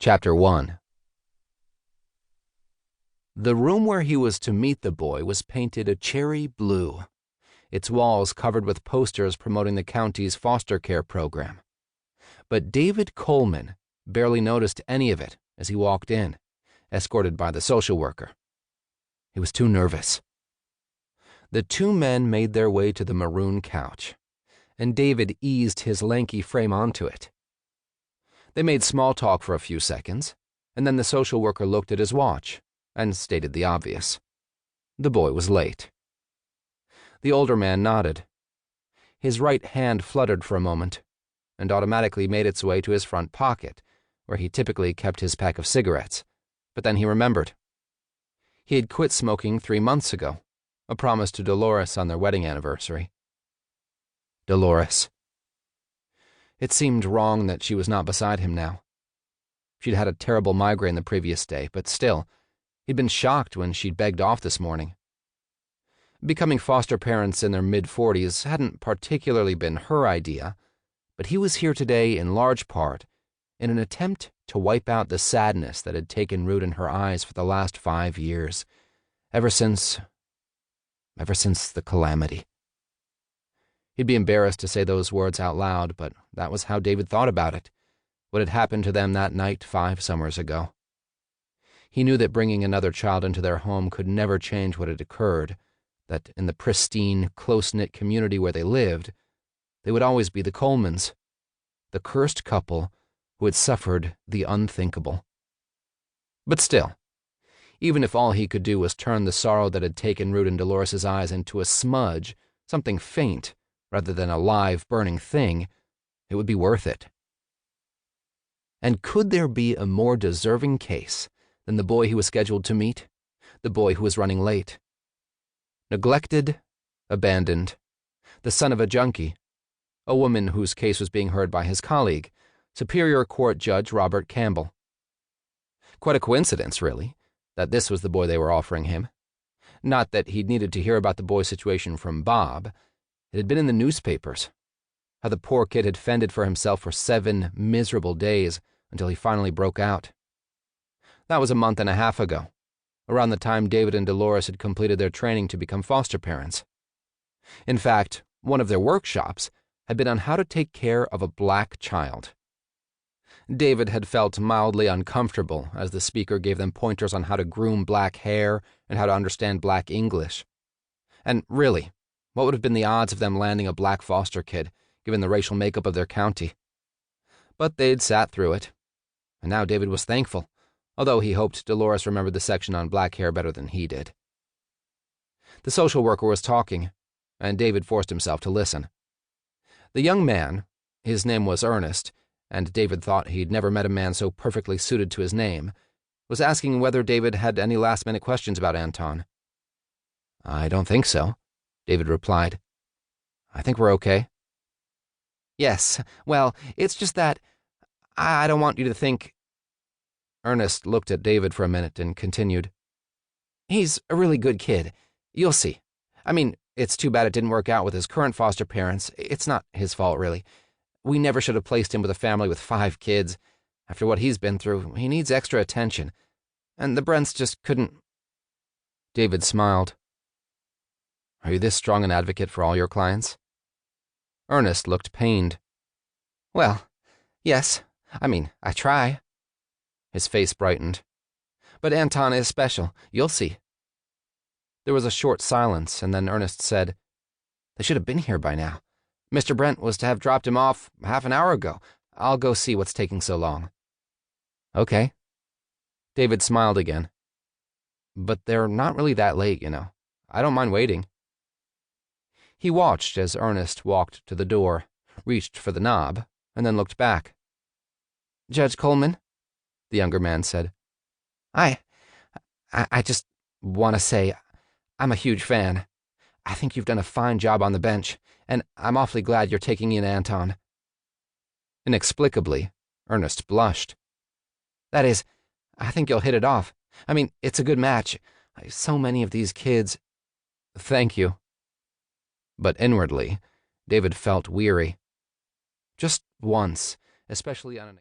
Chapter 1. The room where he was to meet the boy was painted a cherry blue, its walls covered with posters promoting the county's foster care program. But David Coleman barely noticed any of it as he walked in, escorted by the social worker. He was too nervous. The two men made their way to the maroon couch, and David eased his lanky frame onto it. They made small talk for a few seconds, and then the social worker looked at his watch and stated the obvious. The boy was late. The older man nodded. His right hand fluttered for a moment and automatically made its way to his front pocket, where he typically kept his pack of cigarettes, but then he remembered. He had quit smoking 3 months ago, a promise to Dolores on their wedding anniversary. Dolores. It seemed wrong that she was not beside him now. She'd had a terrible migraine the previous day, but still, he'd been shocked when she'd begged off this morning. Becoming foster parents in their mid-40s hadn't particularly been her idea, but he was here today in large part in an attempt to wipe out the sadness that had taken root in her eyes for the last 5 years, ever since the calamity. He'd be embarrassed to say those words out loud, but that was how David thought about it, what had happened to them that night 5 summers ago. He knew that bringing another child into their home could never change what had occurred, that in the pristine, close-knit community where they lived, they would always be the Colemans, the cursed couple who had suffered the unthinkable. But still, even if all he could do was turn the sorrow that had taken root in Dolores's eyes into a smudge, something faint, rather than a live, burning thing, it would be worth it. And could there be a more deserving case than the boy he was scheduled to meet, the boy who was running late? Neglected, abandoned, the son of a junkie, a woman whose case was being heard by his colleague, Superior Court Judge Robert Campbell. Quite a coincidence, really, that this was the boy they were offering him. Not that he'd needed to hear about the boy's situation from Bob. It had been in the newspapers. How the poor kid had fended for himself for 7 miserable days until he finally broke out. That was a month and a half ago, around the time David and Dolores had completed their training to become foster parents. In fact, one of their workshops had been on how to take care of a black child. David had felt mildly uncomfortable as the speaker gave them pointers on how to groom black hair and how to understand black English. And really, what would have been the odds of them landing a black foster kid, given the racial makeup of their county? But they'd sat through it, and now David was thankful, although he hoped Dolores remembered the section on black hair better than he did. The social worker was talking, and David forced himself to listen. The young man, his name was Ernest, and David thought he'd never met a man so perfectly suited to his name, was asking whether David had any last-minute questions about Anton. "I don't think so," David replied. "I think we're okay." "Yes, well, it's just that I don't want you to think—" Ernest looked at David for a minute and continued. "He's a really good kid. You'll see. I mean, it's too bad it didn't work out with his current foster parents. It's not his fault, really. We never should have placed him with a family with 5 kids. After what he's been through, he needs extra attention. And the Brents just couldn't—" David smiled. "Are you this strong an advocate for all your clients?" Ernest looked pained. "Well, yes. I mean, I try." His face brightened. "But Anton is special. You'll see." There was a short silence, and then Ernest said, "They should have been here by now. Mr. Brent was to have dropped him off half an hour ago. I'll go see what's taking so long." "Okay." David smiled again. "But they're not really that late, you know. I don't mind waiting." He watched as Ernest walked to the door, reached for the knob, and then looked back. "Judge Coleman," the younger man said, I just want to say I'm a huge fan. I think you've done a fine job on the bench, and I'm awfully glad you're taking in Anton." Inexplicably, Ernest blushed. "That is, I think you'll hit it off. I mean, it's a good match. So many of these kids—" "Thank you." But inwardly, David felt weary. Just once, especially on an